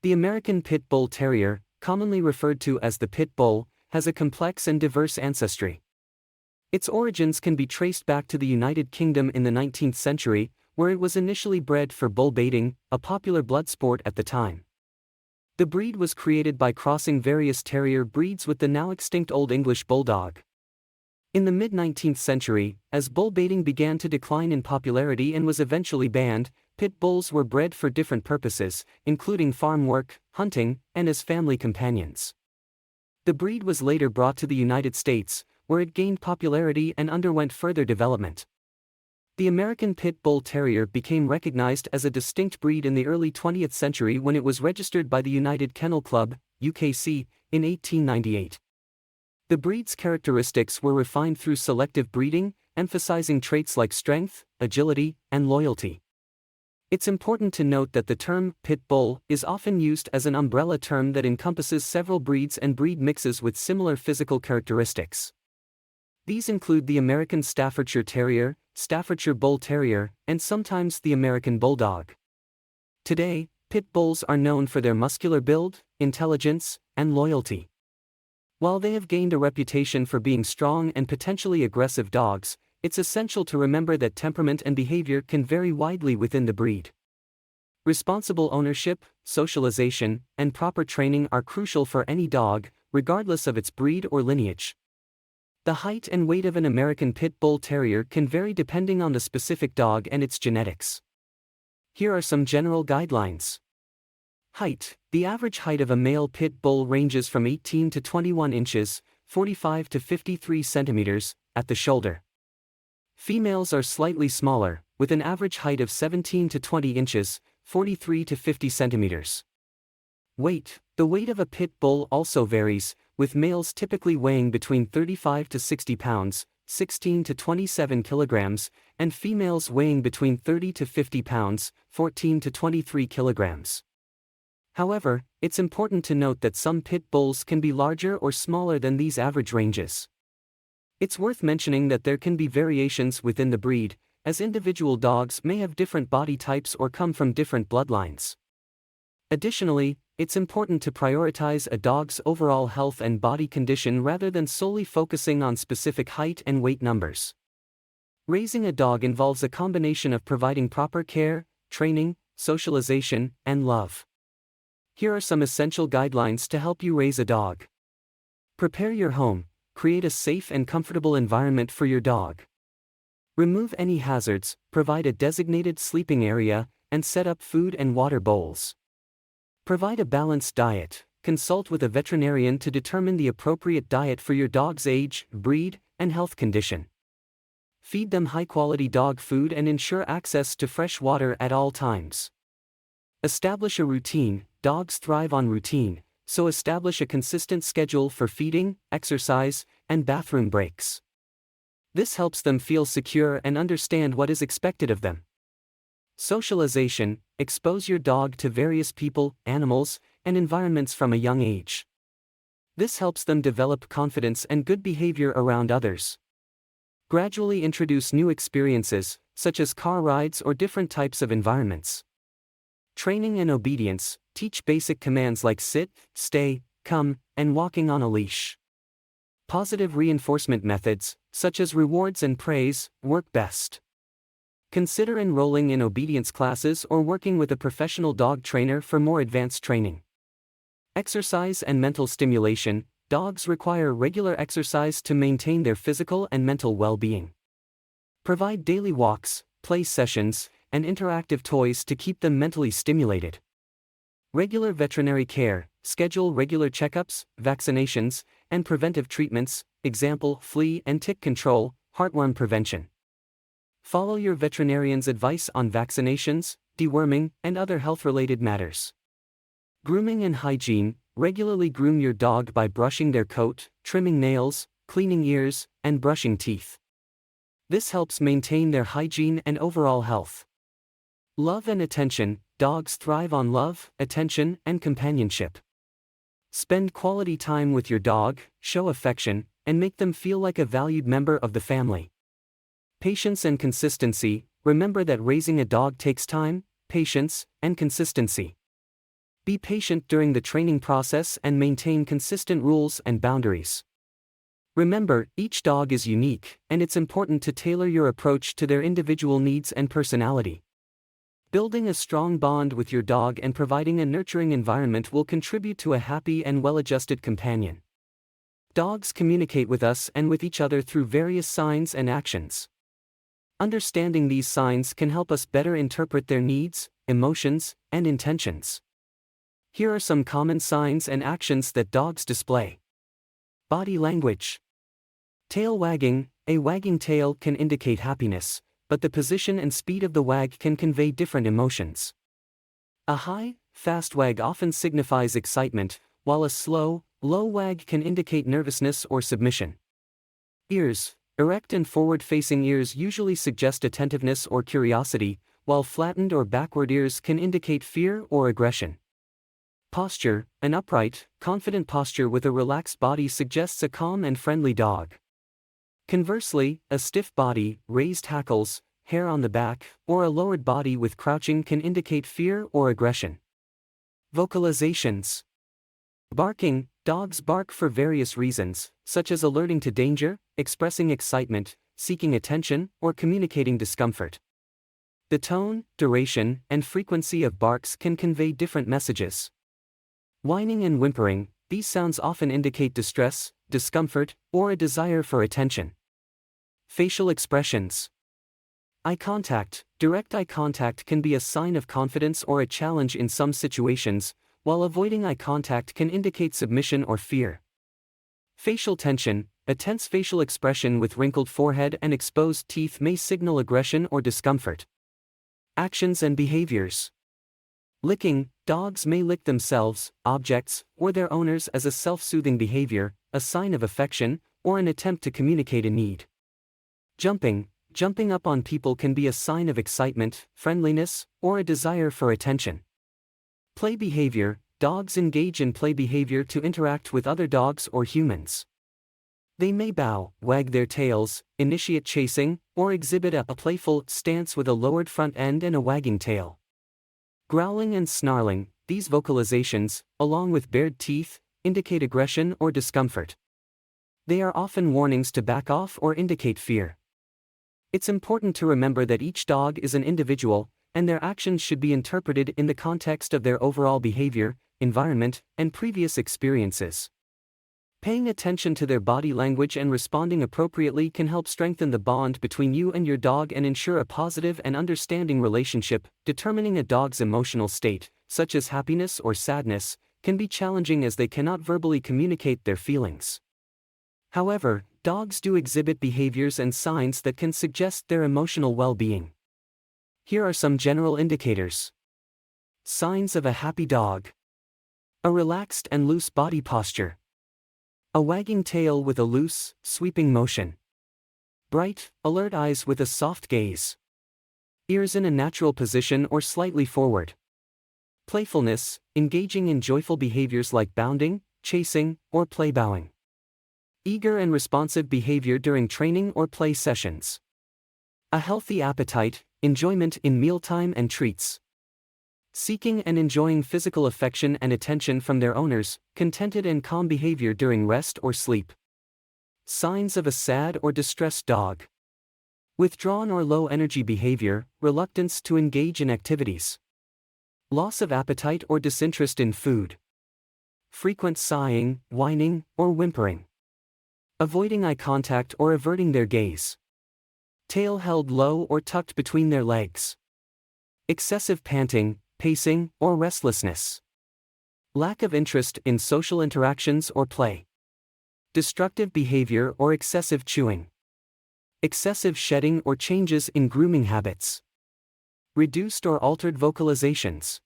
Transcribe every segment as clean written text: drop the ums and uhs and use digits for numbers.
The American Pit Bull Terrier, commonly referred to as the pit bull, has a complex and diverse ancestry. Its origins can be traced back to the United Kingdom in the 19th century, where it was initially bred for bull baiting, a popular blood sport at the time. The breed was created by crossing various terrier breeds with the now extinct Old English Bulldog. In the mid-19th century, as bull baiting began to decline in popularity and was eventually banned, pit bulls were bred for different purposes, including farm work, hunting, and as family companions. The breed was later brought to the United States, where it gained popularity and underwent further development. The American Pit Bull Terrier became recognized as a distinct breed in the early 20th century when it was registered by the United Kennel Club, UKC, in 1898. The breed's characteristics were refined through selective breeding, emphasizing traits like strength, agility, and loyalty. It's important to note that the term pit bull is often used as an umbrella term that encompasses several breeds and breed mixes with similar physical characteristics. These include the American Staffordshire Terrier, Staffordshire Bull Terrier, and sometimes the American Bulldog. Today, pit bulls are known for their muscular build, intelligence, and loyalty. While they have gained a reputation for being strong and potentially aggressive dogs, it's essential to remember that temperament and behavior can vary widely within the breed. Responsible ownership, socialization, and proper training are crucial for any dog, regardless of its breed or lineage. The height and weight of an American Pit Bull Terrier can vary depending on the specific dog and its genetics. Here are some general guidelines. Height. The average height of a male pit bull ranges from 18 to 21 inches, 45 to 53 centimeters, at the shoulder. Females are slightly smaller, with an average height of 17 to 20 inches, 43 to 50 centimeters. Weight. The weight of a pit bull also varies, with males typically weighing between 35 to 60 pounds, 16 to 27 kilograms, and females weighing between 30 to 50 pounds, 14 to 23 kilograms. However, it's important to note that some pit bulls can be larger or smaller than these average ranges. It's worth mentioning that there can be variations within the breed, as individual dogs may have different body types or come from different bloodlines. Additionally, it's important to prioritize a dog's overall health and body condition rather than solely focusing on specific height and weight numbers. Raising a dog involves a combination of providing proper care, training, socialization, and love. Here are some essential guidelines to help you raise a dog. Prepare your home. Create a safe and comfortable environment for your dog. Remove any hazards, provide a designated sleeping area, and set up food and water bowls. Provide a balanced diet. Consult with a veterinarian to determine the appropriate diet for your dog's age, breed, and health condition. Feed them high-quality dog food and ensure access to fresh water at all times. Establish a routine. Dogs thrive on routine, so establish a consistent schedule for feeding, exercise, and bathroom breaks. This helps them feel secure and understand what is expected of them. Socialization. Expose your dog to various people, animals, and environments from a young age. This helps them develop confidence and good behavior around others. Gradually introduce new experiences, such as car rides or different types of environments. Training and obedience. Teach basic commands like sit, stay, come, and walking on a leash. Positive reinforcement methods, such as rewards and praise, work best. Consider enrolling in obedience classes or working with a professional dog trainer for more advanced training. Exercise and mental stimulation. Dogs require regular exercise to maintain their physical and mental well-being. Provide daily walks, play sessions, and interactive toys to keep them mentally stimulated. Regular veterinary care. Schedule regular checkups, vaccinations, and preventive treatments, example, flea and tick control, heartworm prevention. Follow your veterinarian's advice on vaccinations, deworming, and other health-related matters. Grooming and hygiene. Regularly groom your dog by brushing their coat, trimming nails, cleaning ears, and brushing teeth. This helps maintain their hygiene and overall health. Love and attention. Dogs thrive on love, attention, and companionship. Spend quality time with your dog, show affection, and make them feel like a valued member of the family. Patience and consistency. Remember that raising a dog takes time, patience, and consistency. Be patient during the training process and maintain consistent rules and boundaries. Remember, each dog is unique, and it's important to tailor your approach to their individual needs and personality. Building a strong bond with your dog and providing a nurturing environment will contribute to a happy and well-adjusted companion. Dogs communicate with us and with each other through various signs and actions. Understanding these signs can help us better interpret their needs, emotions, and intentions. Here are some common signs and actions that dogs display. Body language. Tail wagging. A wagging tail can indicate happiness, but the position and speed of the wag can convey different emotions. A high, fast wag often signifies excitement, while a slow, low wag can indicate nervousness or submission. Ears. Erect and forward-facing ears usually suggest attentiveness or curiosity, while flattened or backward ears can indicate fear or aggression. Posture. An upright, confident posture with a relaxed body suggests a calm and friendly dog. Conversely, a stiff body, raised hackles, hair on the back, or a lowered body with crouching can indicate fear or aggression. Vocalizations. Barking. Dogs bark for various reasons, such as alerting to danger, expressing excitement, seeking attention, or communicating discomfort. The tone, duration, and frequency of barks can convey different messages. Whining and whimpering. These sounds often indicate distress, discomfort, or a desire for attention. Facial expressions. Eye contact. Direct eye contact can be a sign of confidence or a challenge in some situations, while avoiding eye contact can indicate submission or fear. Facial tension. A tense facial expression with wrinkled forehead and exposed teeth may signal aggression or discomfort. Actions and behaviors. Licking. Dogs may lick themselves, objects, or their owners as a self-soothing behavior, a sign of affection, or an attempt to communicate a need. Jumping. Jumping up on people can be a sign of excitement, friendliness, or a desire for attention. Play behavior. Dogs engage in play behavior to interact with other dogs or humans. They may bow, wag their tails, initiate chasing, or exhibit a playful stance with a lowered front end and a wagging tail. Growling and snarling. These vocalizations, along with bared teeth, indicate aggression or discomfort. They are often warnings to back off or indicate fear. It's important to remember that each dog is an individual, and their actions should be interpreted in the context of their overall behavior, environment, and previous experiences. Paying attention to their body language and responding appropriately can help strengthen the bond between you and your dog and ensure a positive and understanding relationship. Determining a dog's emotional state, such as happiness or sadness, can be challenging as they cannot verbally communicate their feelings. However, dogs do exhibit behaviors and signs that can suggest their emotional well-being. Here are some general indicators. Signs of a happy dog. A relaxed and loose body posture. A wagging tail with a loose, sweeping motion. Bright, alert eyes with a soft gaze. Ears in a natural position or slightly forward. Playfulness, engaging in joyful behaviors like bounding, chasing, or play bowing. Eager and responsive behavior during training or play sessions. A healthy appetite, enjoyment in mealtime and treats. Seeking and enjoying physical affection and attention from their owners, contented and calm behavior during rest or sleep. Signs of a sad or distressed dog. Withdrawn or low-energy behavior, reluctance to engage in activities. Loss of appetite or disinterest in food. Frequent sighing, whining, or whimpering. Avoiding eye contact or averting their gaze. Tail held low or tucked between their legs. Excessive panting, pacing, or restlessness. Lack of interest in social interactions or play. Destructive behavior or excessive chewing. Excessive shedding or changes in grooming habits. Reduced or altered vocalizations.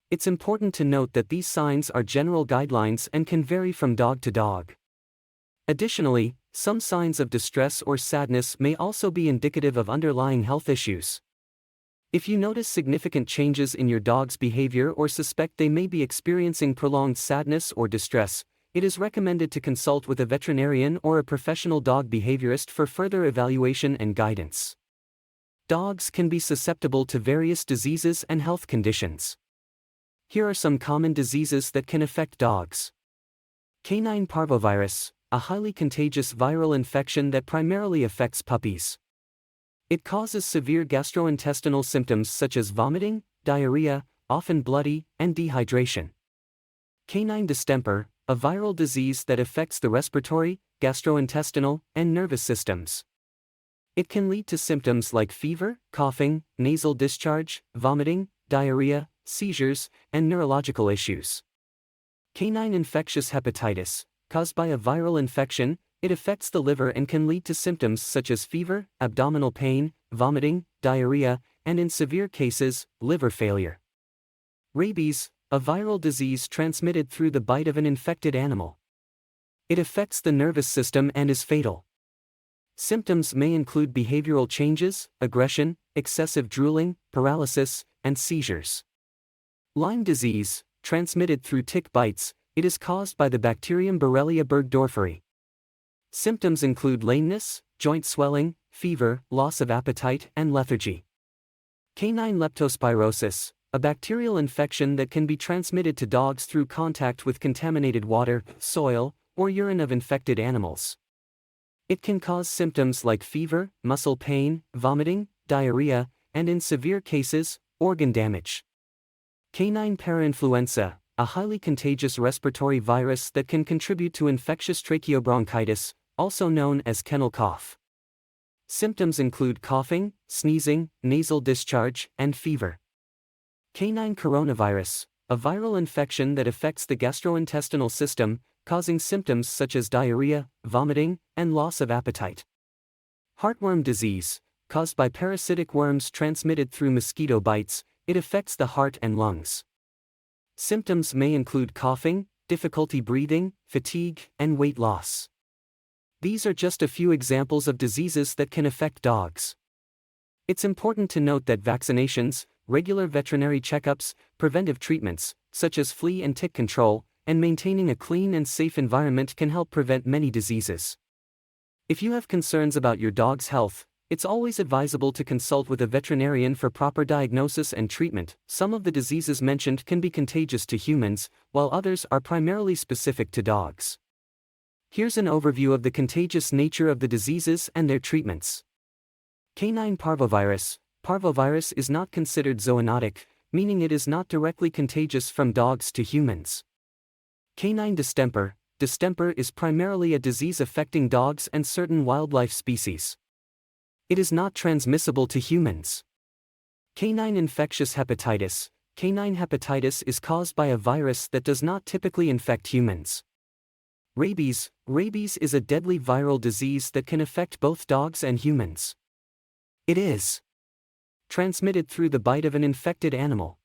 It's important to note that these signs are general guidelines and can vary from dog to dog. Additionally, some signs of distress or sadness may also be indicative of underlying health issues. If you notice significant changes in your dog's behavior or suspect they may be experiencing prolonged sadness or distress, it is recommended to consult with a veterinarian or a professional dog behaviorist for further evaluation and guidance. Dogs can be susceptible to various diseases and health conditions. Here are some common diseases that can affect dogs. Canine parvovirus, a highly contagious viral infection that primarily affects puppies. It causes severe gastrointestinal symptoms such as vomiting, diarrhea, often bloody, and dehydration. Canine distemper, a viral disease that affects the respiratory, gastrointestinal, and nervous systems. It can lead to symptoms like fever, coughing, nasal discharge, vomiting, diarrhea, seizures, and neurological issues. Canine infectious hepatitis, caused by a viral infection, it affects the liver and can lead to symptoms such as fever, abdominal pain, vomiting, diarrhea, and in severe cases, liver failure. Rabies, a viral disease transmitted through the bite of an infected animal. It affects the nervous system and is fatal. Symptoms may include behavioral changes, aggression, excessive drooling, paralysis, and seizures. Lyme disease, transmitted through tick bites, it is caused by the bacterium Borrelia burgdorferi. Symptoms include lameness, joint swelling, fever, loss of appetite, and lethargy. Canine leptospirosis, a bacterial infection that can be transmitted to dogs through contact with contaminated water, soil, or urine of infected animals. It can cause symptoms like fever, muscle pain, vomiting, diarrhea, and in severe cases, organ damage. Canine parainfluenza, a highly contagious respiratory virus that can contribute to infectious tracheobronchitis, also known as kennel cough. Symptoms include coughing, sneezing, nasal discharge, and fever. Canine coronavirus, a viral infection that affects the gastrointestinal system, causing symptoms such as diarrhea, vomiting, and loss of appetite. Heartworm disease, caused by parasitic worms transmitted through mosquito bites, it affects the heart and lungs. Symptoms may include coughing, difficulty breathing, fatigue, and weight loss. These are just a few examples of diseases that can affect dogs. It's important to note that vaccinations, regular veterinary checkups, preventive treatments, such as flea and tick control, and maintaining a clean and safe environment can help prevent many diseases. If you have concerns about your dog's health, it's always advisable to consult with a veterinarian for proper diagnosis and treatment. Some of the diseases mentioned can be contagious to humans, while others are primarily specific to dogs. Here's an overview of the contagious nature of the diseases and their treatments. Canine parvovirus. Parvovirus is not considered zoonotic, meaning it is not directly contagious from dogs to humans. Canine distemper. Distemper is primarily a disease affecting dogs and certain wildlife species. It is not transmissible to humans. Canine infectious hepatitis. Canine hepatitis is caused by a virus that does not typically infect humans. Rabies. Rabies is a deadly viral disease that can affect both dogs and humans. It is transmitted through the bite of an infected animal.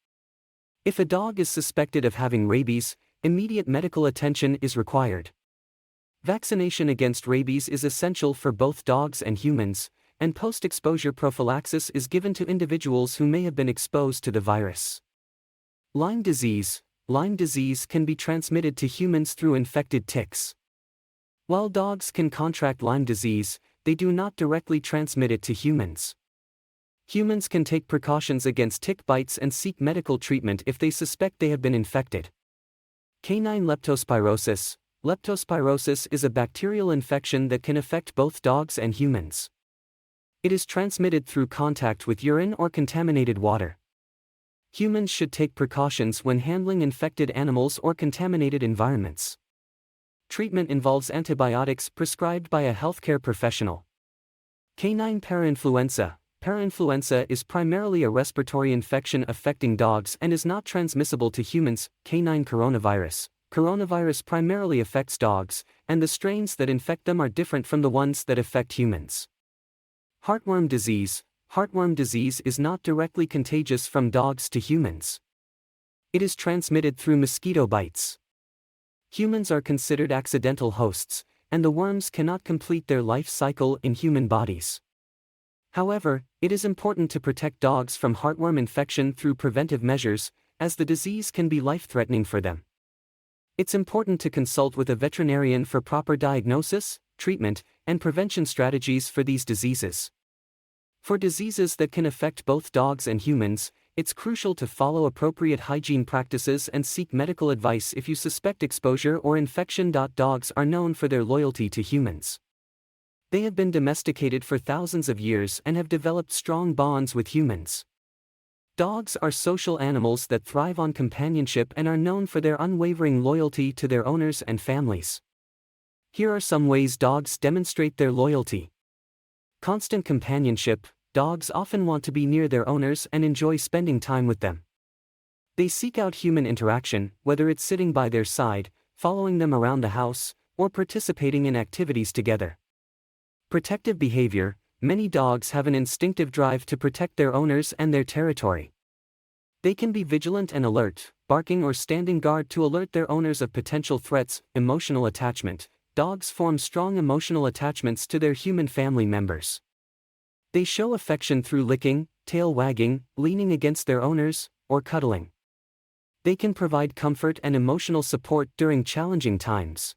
If a dog is suspected of having rabies, immediate medical attention is required. Vaccination against rabies is essential for both dogs and humans, and post-exposure prophylaxis is given to individuals who may have been exposed to the virus. Lyme disease. Lyme disease can be transmitted to humans through infected ticks. While dogs can contract Lyme disease, they do not directly transmit it to humans. Humans can take precautions against tick bites and seek medical treatment if they suspect they have been infected. Canine leptospirosis. Leptospirosis is a bacterial infection that can affect both dogs and humans. It is transmitted through contact with urine or contaminated water. Humans should take precautions when handling infected animals or contaminated environments. Treatment involves antibiotics prescribed by a healthcare professional. Canine parainfluenza. Parainfluenza is primarily a respiratory infection affecting dogs and is not transmissible to humans. Canine coronavirus. Coronavirus primarily affects dogs, and the strains that infect them are different from the ones that affect humans. Heartworm disease. Heartworm disease is not directly contagious from dogs to humans. It is transmitted through mosquito bites. Humans are considered accidental hosts, and the worms cannot complete their life cycle in human bodies. However, it is important to protect dogs from heartworm infection through preventive measures, as the disease can be life-threatening for them. It's important to consult with a veterinarian for proper diagnosis, treatment, and prevention strategies for these diseases. For diseases that can affect both dogs and humans, It's crucial to follow appropriate hygiene practices and seek medical advice if you suspect exposure or infection. Dogs are known for their loyalty to humans. They have been domesticated for thousands of years and have developed strong bonds with humans. Dogs are social animals that thrive on companionship and are known for their unwavering loyalty to their owners and families. Here are some ways dogs demonstrate their loyalty. Constant companionship. Dogs often want to be near their owners and enjoy spending time with them. They seek out human interaction, whether it's sitting by their side, following them around the house, or participating in activities together. Protective behavior. Many dogs have an instinctive drive to protect their owners and their territory. They can be vigilant and alert, barking or standing guard to alert their owners of potential threats. Emotional attachment. Dogs form strong emotional attachments to their human family members. They show affection through licking, tail wagging, leaning against their owners, or cuddling. They can provide comfort and emotional support during challenging times.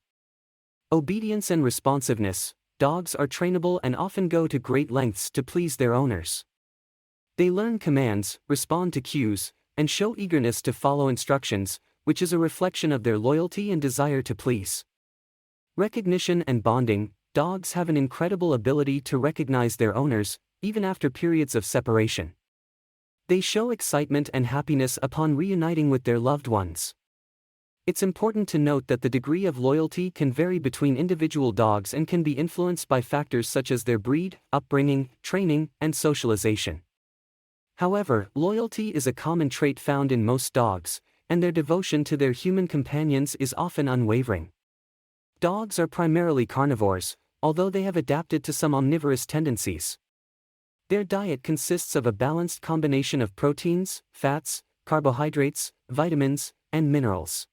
Obedience and responsiveness. Dogs are trainable and often go to great lengths to please their owners. They learn commands, respond to cues, and show eagerness to follow instructions, which is a reflection of their loyalty and desire to please. Recognition and bonding. Dogs have an incredible ability to recognize their owners, even after periods of separation. They show excitement and happiness upon reuniting with their loved ones. It's important to note that the degree of loyalty can vary between individual dogs and can be influenced by factors such as their breed, upbringing, training, and socialization. However, loyalty is a common trait found in most dogs, and their devotion to their human companions is often unwavering. Dogs are primarily carnivores, although they have adapted to some omnivorous tendencies. Their diet consists of a balanced combination of proteins, fats, carbohydrates, vitamins, and minerals.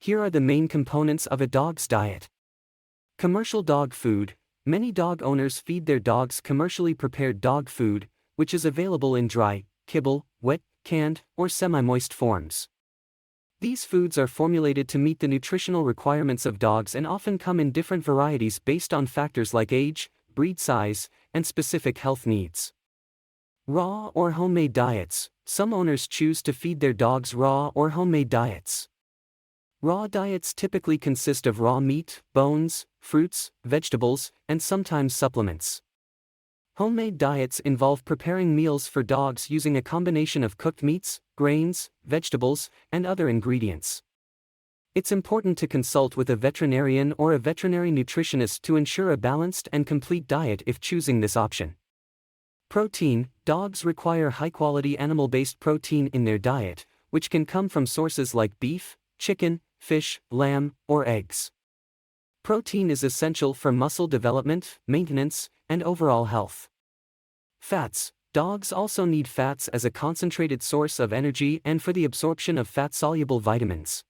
Here are the main components of a dog's diet. Commercial dog food. Many dog owners feed their dogs commercially prepared dog food, which is available in dry, kibble, wet, canned, or semi-moist forms. These foods are formulated to meet the nutritional requirements of dogs and often come in different varieties based on factors like age, breed size, and specific health needs. Raw or homemade diets. Some owners choose to feed their dogs raw or homemade diets. Raw diets typically consist of raw meat, bones, fruits, vegetables, and sometimes supplements. Homemade diets involve preparing meals for dogs using a combination of cooked meats, grains, vegetables, and other ingredients. It's important to consult with a veterinarian or a veterinary nutritionist to ensure a balanced and complete diet if choosing this option. Protein. Dogs require high-quality animal-based protein in their diet, which can come from sources like beef, chicken, fish, lamb, or eggs. Protein is essential for muscle development, maintenance, and overall health. Fats. Dogs also need fats as a concentrated source of energy and for the absorption of fat-soluble vitamins.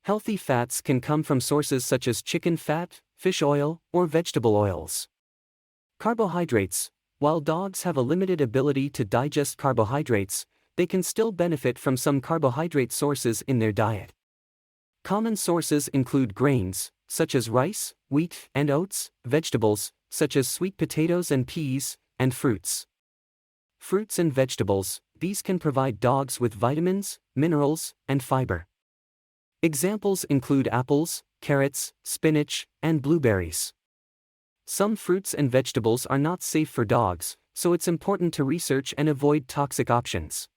Healthy fats can come from sources such as chicken fat, fish oil, or vegetable oils. Carbohydrates. While dogs have a limited ability to digest carbohydrates, they can still benefit from some carbohydrate sources in their diet. Common sources include grains, such as rice, wheat, and oats, vegetables, such as sweet potatoes and peas, and fruits. Fruits and vegetables. These can provide dogs with vitamins, minerals, and fiber. Examples include apples, carrots, spinach, and blueberries. Some fruits and vegetables are not safe for dogs, so it's important to research and avoid toxic options.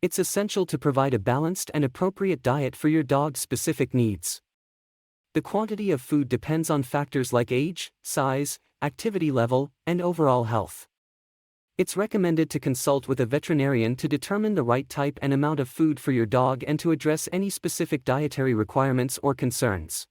It's essential to provide a balanced and appropriate diet for your dog's specific needs. The quantity of food depends on factors like age, size, activity level, and overall health. It's recommended to consult with a veterinarian to determine the right type and amount of food for your dog and to address any specific dietary requirements or concerns.